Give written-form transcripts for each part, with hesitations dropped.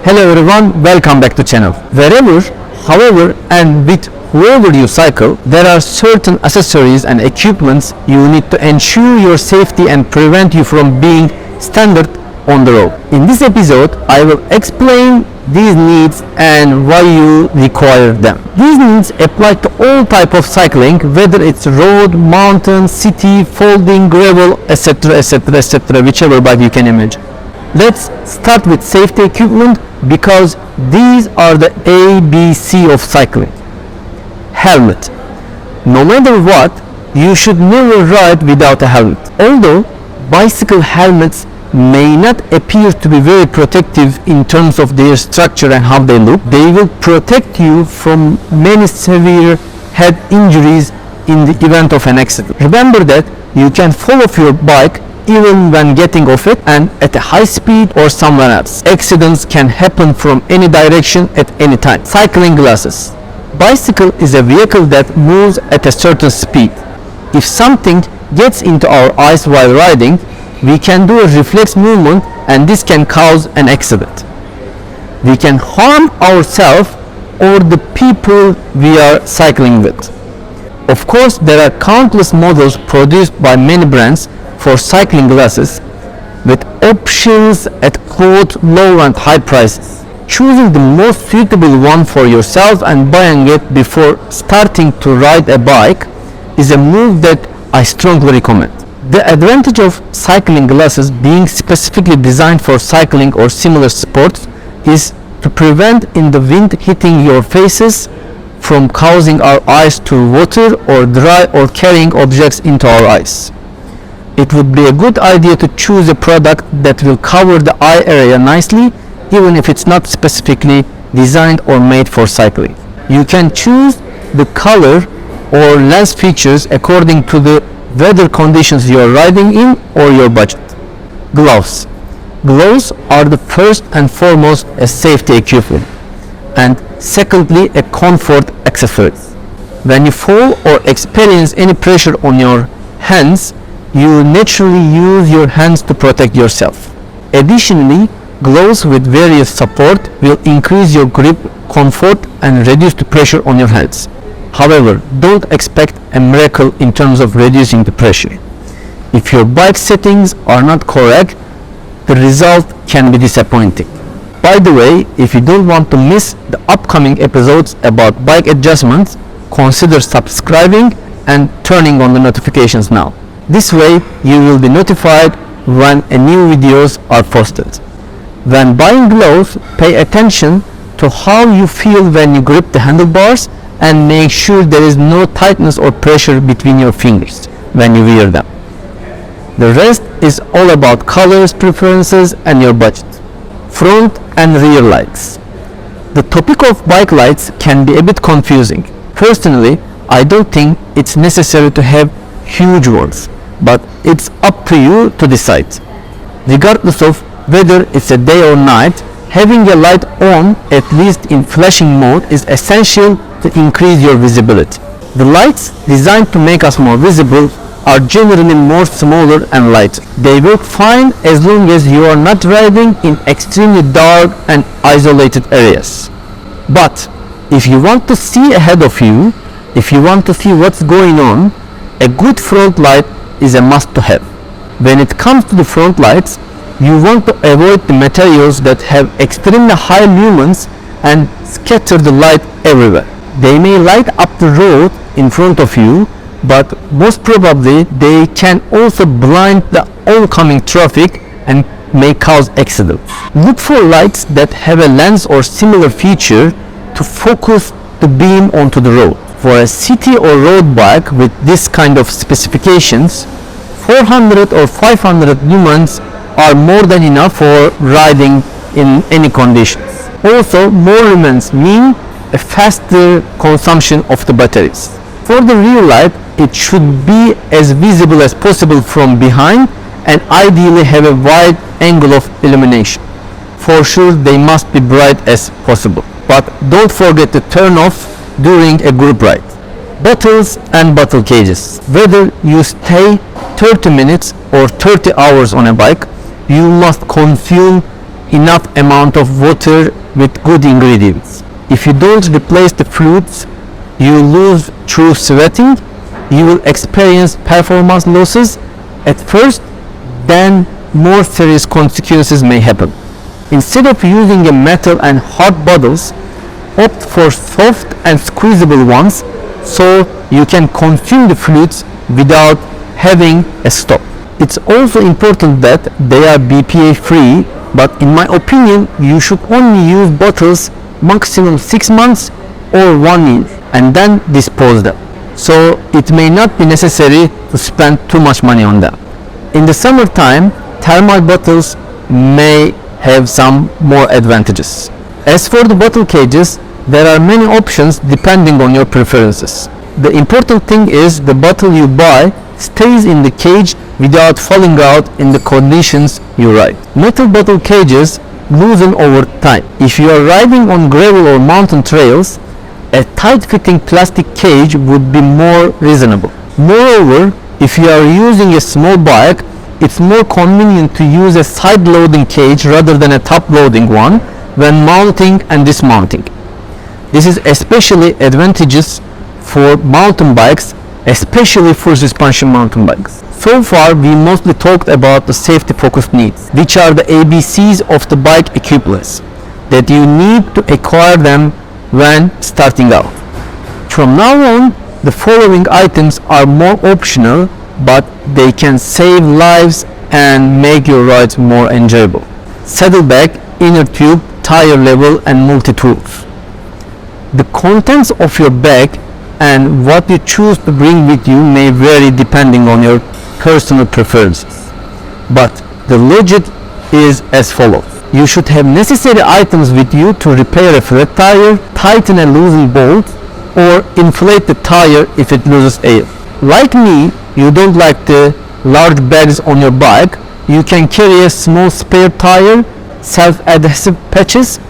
Hello everyone, welcome back to channel. Wherever, however and with whoever you cycle, there are certain accessories and equipments you need to ensure your safety and prevent you from being stranded on the road. In this episode, I will explain these needs and why you require them. These needs apply to all type of cycling, whether it's road, mountain, city, folding, gravel, etc, etc, etc, whichever bike you can imagine. Let's start with safety equipment because these are the ABC of cycling. Helmet. No matter what, you should never ride without a helmet. Although bicycle helmets may not appear to be very protective in terms of their structure and how they look, they will protect you from many severe head injuries in the event of an accident. Remember that you can fall off your bike even when getting off it and at a high speed or somewhere else. Accidents can happen from any direction at any time. Cycling glasses. Bicycle is a vehicle that moves at a certain speed. If something gets into our eyes while riding, we can do a reflex movement and this can cause an accident. We can harm ourselves or the people we are cycling with. Of course, there are countless models produced by many brands for cycling glasses with options at both low and high prices. Choosing the most suitable one for yourself and buying it before starting to ride a bike is a move that I strongly recommend. The advantage of cycling glasses being specifically designed for cycling or similar sports is to prevent in the wind hitting your faces from causing our eyes to water or dry or carrying objects into our eyes. It would be a good idea to choose a product that will cover the eye area nicely, even if it's not specifically designed or made for cycling. You can choose the color or lens features according to the weather conditions you are riding in or your budget. Gloves. Gloves are the first and foremost a safety equipment and secondly a comfort accessory. When you fall or experience any pressure on your hands, you naturally use your hands to protect yourself. Additionally, gloves with various support will increase your grip, comfort and reduce the pressure on your hands. However, don't expect a miracle in terms of reducing the pressure. If your bike settings are not correct, the result can be disappointing. By the way, if you don't want to miss the upcoming episodes about bike adjustments, consider subscribing and turning on the notifications now. This way, you will be notified when new videos are posted. When buying gloves, pay attention to how you feel when you grip the handlebars and make sure there is no tightness or pressure between your fingers when you wear them. The rest is all about colors, preferences and your budget. Front and rear lights. The topic of bike lights can be a bit confusing. Personally, I don't think it's necessary to have huge ones, but it's up to you to decide. Regardless of whether it's a day or night, having a light on, at least in flashing mode, is essential to increase your visibility. The lights designed to make us more visible are generally more smaller and lighter. They work fine as long as you are not riding in extremely dark and isolated areas. But if you want to see ahead of you, if you want to see what's going on, a good front light is a must to have. When it comes to the front lights, you want to avoid the materials that have extremely high lumens and scatter the light everywhere. They may light up the road in front of you, but most probably they can also blind the oncoming traffic and may cause accidents. Look for lights that have a lens or similar feature to focus the beam onto the road. For a city or road bike with this kind of specifications, 400 or 500 lumens are more than enough for riding in any conditions. Also, more lumens mean a faster consumption of the batteries. For the rear light, it should be as visible as possible from behind and ideally have a wide angle of illumination. For sure, they must be bright as possible, but don't forget to turn off during a group ride. Bottles and bottle cages. Whether you stay 30 minutes or 30 hours on a bike, you must consume enough amount of water with good ingredients. If you don't replace the fluids, you lose through sweating. You will experience performance losses at first, then more serious consequences may happen. Instead of using a metal and hard bottles, opt for soft and squeezable ones so you can consume the fluids without having a stop. It's also important that they are BPA free, but in my opinion you should only use bottles maximum 6 months or 1 year and then dispose them. So it may not be necessary to spend too much money on them. In the summertime, thermal bottles may have some more advantages. As for the bottle cages, there are many options depending on your preferences. The important thing is the bottle you buy stays in the cage without falling out in the conditions you ride. Metal bottle cages loosen over time. If you are riding on gravel or mountain trails, a tight-fitting plastic cage would be more reasonable. Moreover, if you are using a small bike, it's more convenient to use a side-loading cage rather than a top-loading one when mounting and dismounting. This is especially advantageous for mountain bikes, especially for suspension mountain bikes. So far, we mostly talked about the safety-focused needs, which are the ABCs of the bike equipments that you need to acquire them when starting out. From now on, the following items are more optional, but they can save lives and make your rides more enjoyable. Saddlebag, inner tube, tire level and multi-tools. The contents of your bag and what you choose to bring with you may vary depending on your personal preferences. But the logic is as follows. You should have necessary items with you to repair a flat tire, tighten a loosened bolt, or inflate the tire if it loses air. Like me, you don't like the large bags on your bike. You can carry a small spare tire, self-adhesive patches,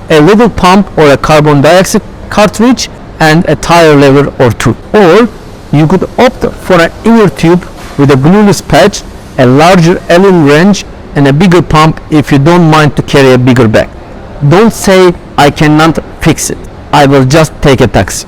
a little pump or a carbon dioxide cartridge, and a tire lever or two. Or you could opt for an inner tube with a glueless patch, a larger Allen wrench, and a bigger pump if you don't mind to carry a bigger bag. Don't say, I cannot fix it, I will just take a taxi.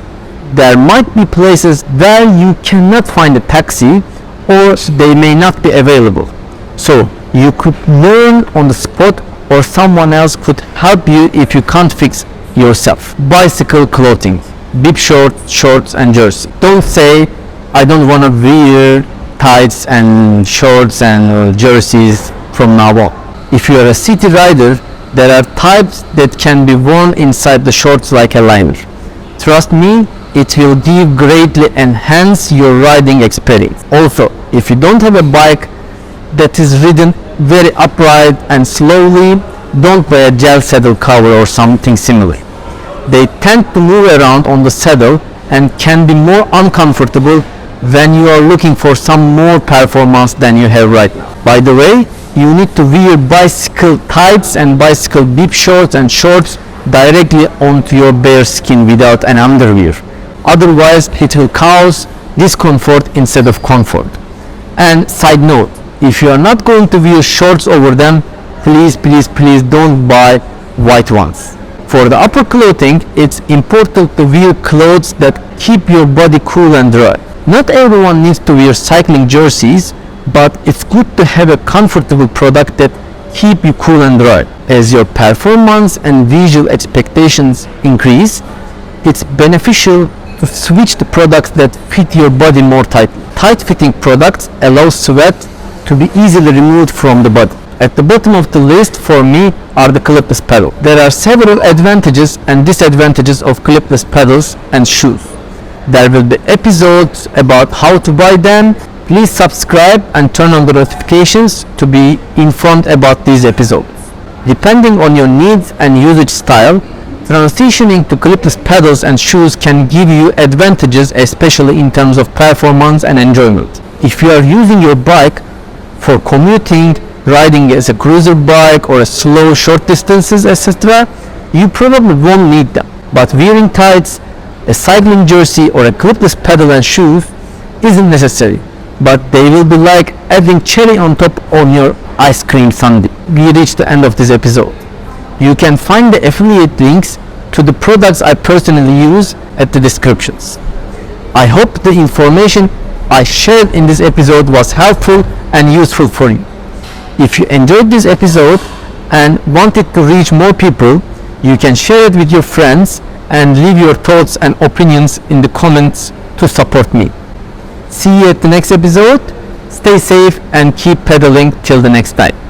There might be places where you cannot find a taxi or they may not be available. So you could learn on the spot or someone else could help you if you can't fix yourself. Bicycle clothing, bib shorts and jersey. Don't say, I don't want to wear tights and shorts and jerseys from now on. If you are a city rider, there are types that can be worn inside the shorts like a liner. Trust me, it will greatly enhance your riding experience. Also, if you don't have a bike that is ridden very upright and slowly, don't buy a gel saddle cover or something similar. They tend to move around on the saddle and can be more uncomfortable when you are looking for some more performance than you have right now. By the way, you need to wear bicycle tights and bicycle bib shorts and shorts directly onto your bare skin without an underwear. Otherwise, it will cause discomfort instead of comfort. And side note, if you are not going to wear shorts over them, please don't buy white ones. For the upper clothing, it's important to wear clothes that keep your body cool and dry. Not everyone needs to wear cycling jerseys, but it's good to have a comfortable product that keep you cool and dry. As your performance and visual expectations increase, it's beneficial to switch to products that fit your body more tightly. Tight-fitting products allow sweat to be easily removed from the body. At the bottom of the list for me are the clipless pedals. There are several advantages and disadvantages of clipless pedals and shoes. There will be episodes about how to buy them. Please subscribe and turn on the notifications to be informed about these episodes. Depending on your needs and usage style, transitioning to clipless pedals and shoes can give you advantages, especially in terms of performance and enjoyment. If you are using your bike for commuting, riding as a cruiser bike or a slow short distances, etc., you probably won't need them. But wearing tights, a cycling jersey or a clipless pedal and shoes isn't necessary, but they will be like adding cherry on top on your ice cream sundae. We reached the end of this episode. You can find the affiliate links to the products I personally use at the descriptions. I hope the information I shared in this episode was helpful and useful for you. If you enjoyed this episode and want it to reach more people, you can share it with your friends and leave your thoughts and opinions in the comments to support me. See you at the next episode. Stay safe and keep pedaling till the next time.